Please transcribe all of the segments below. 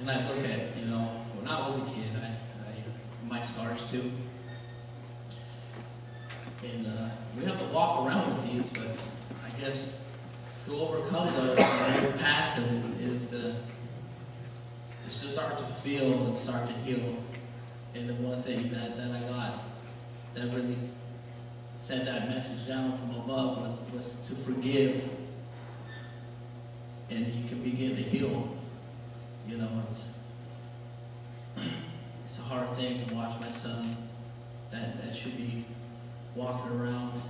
and I look at, you know, when I was a kid, my scars too. And we have to walk around with these, but I guess to overcome those and move past them is to start to feel and start to heal. And the one thing that I got that really sent that message down from above was to forgive. And you can begin to heal. You know, it's a hard thing to watch my son that should be walking around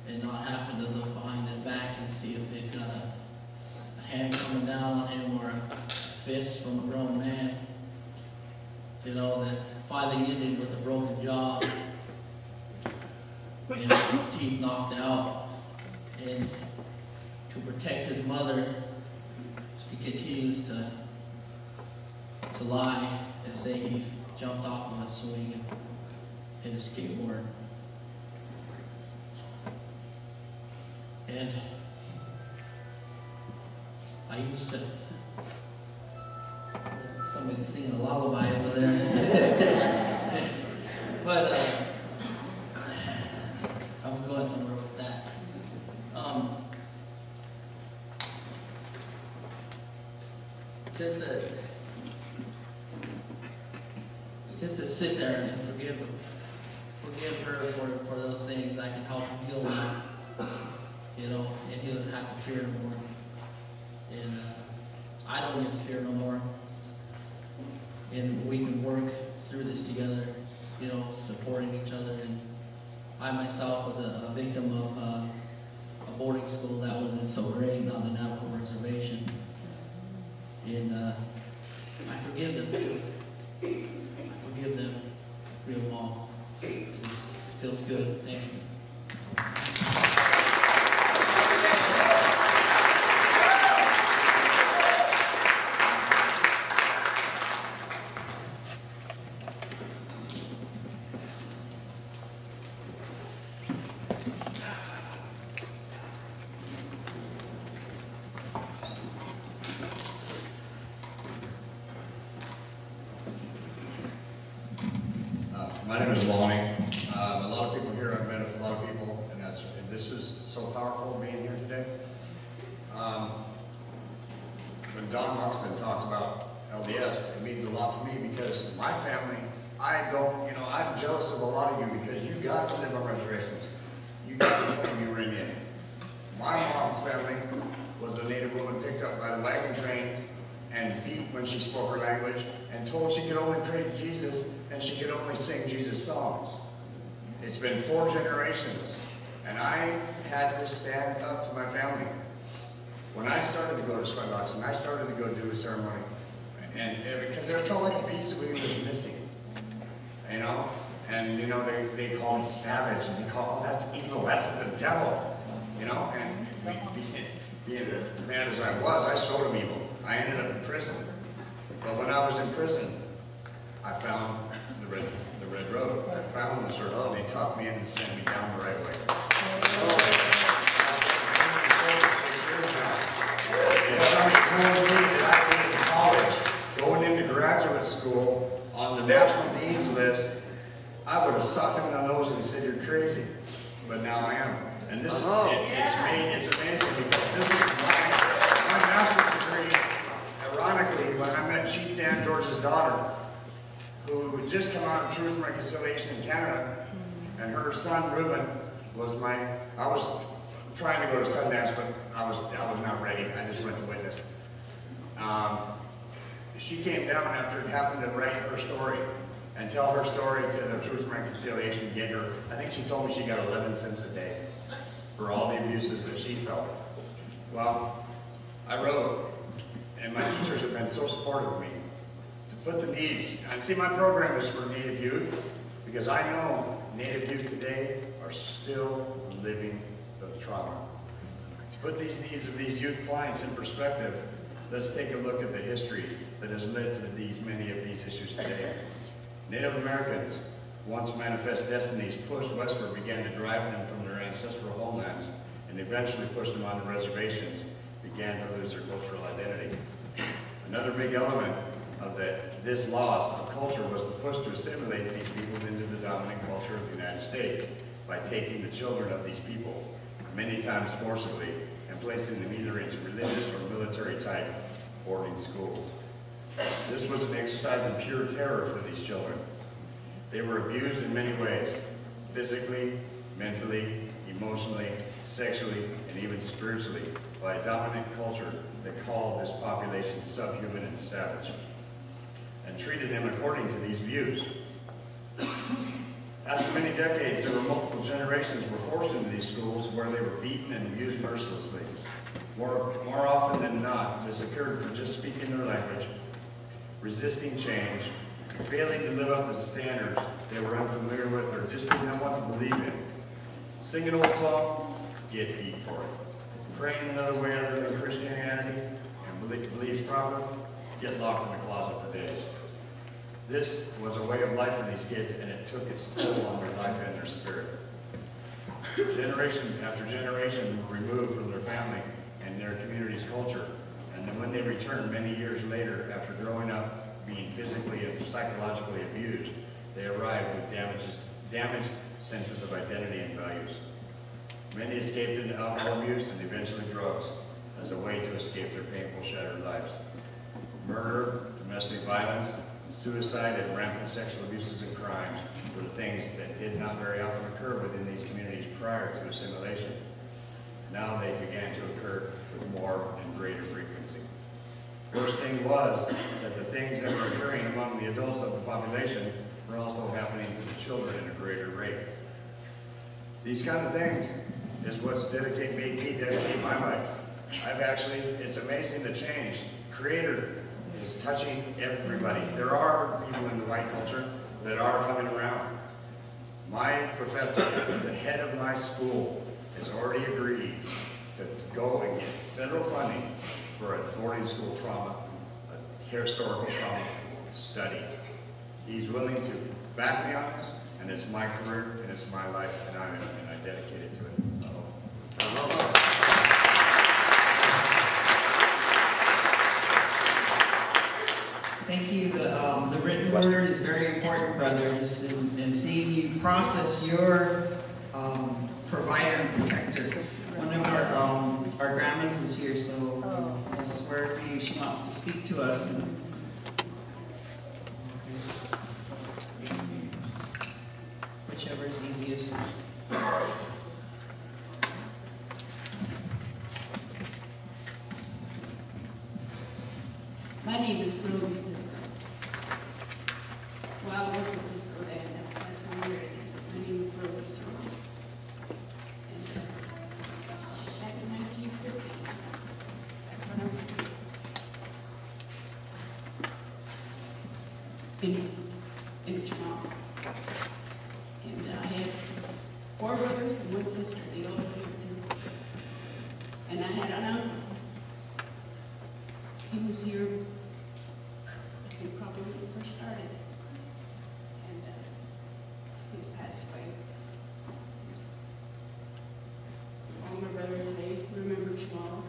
and not having to look behind his back and see if he's got a hand coming down on him or a fist from a grown man. You know, that finally ended with a broken jaw and teeth knocked out. And to protect his mother, he continues to lie and say he jumped off of a swing and hit a skateboard. And I used to, somebody singing a lullaby over there. But I was going somewhere with that. Just to sit there and forgive her for those things. I can help him heal now, you know, and he doesn't have to fear no more. And I don't need to fear no more. And we can work through this together, you know, supporting each other. And I myself was a victim of a boarding school that wasn't so great on the Navajo reservation. And I forgive them. I forgive them. I forgive them all. It feels good. Thank you. My name is Lonnie. A lot of people here, I've met a lot of people, and this is so powerful being here today. When Don Buxton talked about LDS, it means a lot to me because my family, I'm jealous of a lot of you because you got to live on reservations. You got to claim you were Indian. My mom's family was a Native woman picked up by the wagon train and beat when she spoke her language and told she could only pray to Jesus and she could only sing Jesus songs. It's been 4 generations, and I had to stand up to my family. When I started to go to Sweatbox, and I started to go do a ceremony, and because there felt like a piece that we were missing, you know? And, you know, they call me savage, and they call, oh, that's evil, that's the devil, you know? And being as mad as I was, I showed them evil. I ended up in prison. But when I was in prison, I found the red road. I found the circle. They taught me and sent me down the right way. If somebody told me that I went to college, going into graduate school on the national dean's list, I would have sucked him in the nose and said, "You're crazy." But now I am. And this it's amazing because this is my master's degree. Ironically, when I met Chief Dan George's daughter, who had just come out of Truth and Reconciliation in Canada, and her son Reuben was I was trying to go to Sundance, but I was not ready. I just went to witness. She came down after it happened to write her story and tell her story to the Truth and Reconciliation gig her. I think she told me she got 11 cents a day for all the abuses that she felt. Well, I wrote, and my teachers have been so supportive of me, to put the needs, and see my program is for Native youth, because I know Native youth today are still living the trauma. To put these needs of these youth clients in perspective, let's take a look at the history that has led to many of these issues today. Native Americans, once manifest destinies pushed westward, began to drive them from their ancestral homelands and eventually pushed them onto reservations, began to lose their cultural identity. Another big element of this loss of culture was the push to assimilate these peoples into the dominant culture of the United States by taking the children of these peoples, many times forcibly, and placing them either into religious or military type boarding schools. This was an exercise in pure terror for these children. They were abused in many ways, physically, mentally, emotionally, sexually, and even spiritually, by a dominant culture that called this population subhuman and savage, and treated them according to these views. After many decades, there were multiple generations were forced into these schools where they were beaten and abused mercilessly. More often than not, this occurred for just speaking their language, resisting change, failing to live up to the standards they were unfamiliar with or just didn't know what to believe in. Sing an old song, get beat for it. Praying another way other than Christianity and beliefs proper, get locked in the closet for days. This was a way of life for these kids, and it took its toll on their life and their spirit. Generation after generation were removed from their family and their community's culture, and then when they returned many years later after growing up, being physically and psychologically abused, they arrived with damaged senses of identity and values. Many escaped into alcohol abuse and eventually drugs as a way to escape their painful, shattered lives. Murder, domestic violence, suicide, and rampant sexual abuses and crimes were things that did not very often occur within these communities prior to assimilation. Now they began to occur with more and greater frequency. Worst thing was that the things that were occurring among the adults of the population were also happening to the children at a greater rate. These kind of things is what's made me dedicate my life. It's amazing the change. Creator is touching everybody. There are people in the white culture that are coming around. My professor, the head of my school, has already agreed to go and get federal funding for a boarding school trauma, a historical trauma study. He's willing to back me on this, and it's my career, and it's my life, and I dedicate it to it. Thank you. The written word is very important, brothers, and seeing you process your provider and protector. One of our grandmas is here, so I swear to you, she wants to speak to us. Whichever is easiest. My name is Rosie Cisco. Well, I work with Cisco Dad. That's my married. My name is Rosie Cisco. And back in 1950, that's when I was in Chemawa. And I had 4 brothers and 1 sister. They all lived in. And I had an uncle. He was here, I think probably when it first started, and he's passed away. All my brothers, they remember Chemawa.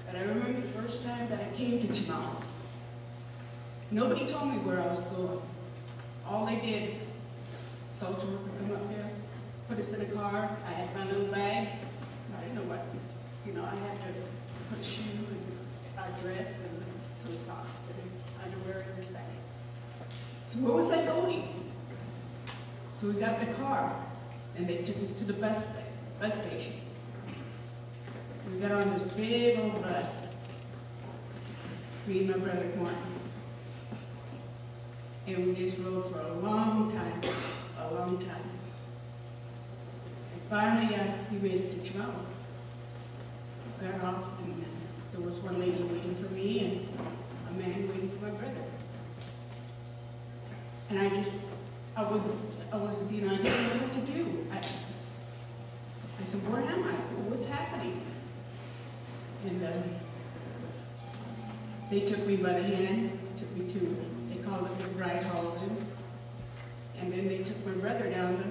But I remember the first time that I came to Chemawa. Nobody told me where I was going. All they did, social worker come up here, put us in a car. I had my little bag. I didn't know what, I had to put a shoe and a dress and some socks and underwear in his bag. So where was I going? So we got in the car and they took us to the bus station. We got on this big old bus, me and my brother Martin. And we just rode for a long time, And finally, he made it to Chemawa. Got off, and there was one lady waiting for me and a man waiting for my brother. And I was, I didn't know what to do. I said, where am I? What's happening? And they took me by the hand, took me to, they called it the bride hall then. And then they took my brother down the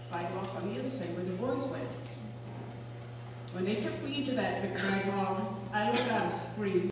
sidewalk on the other side where the boys went. When they took me into that big bride hall, I let out a scream.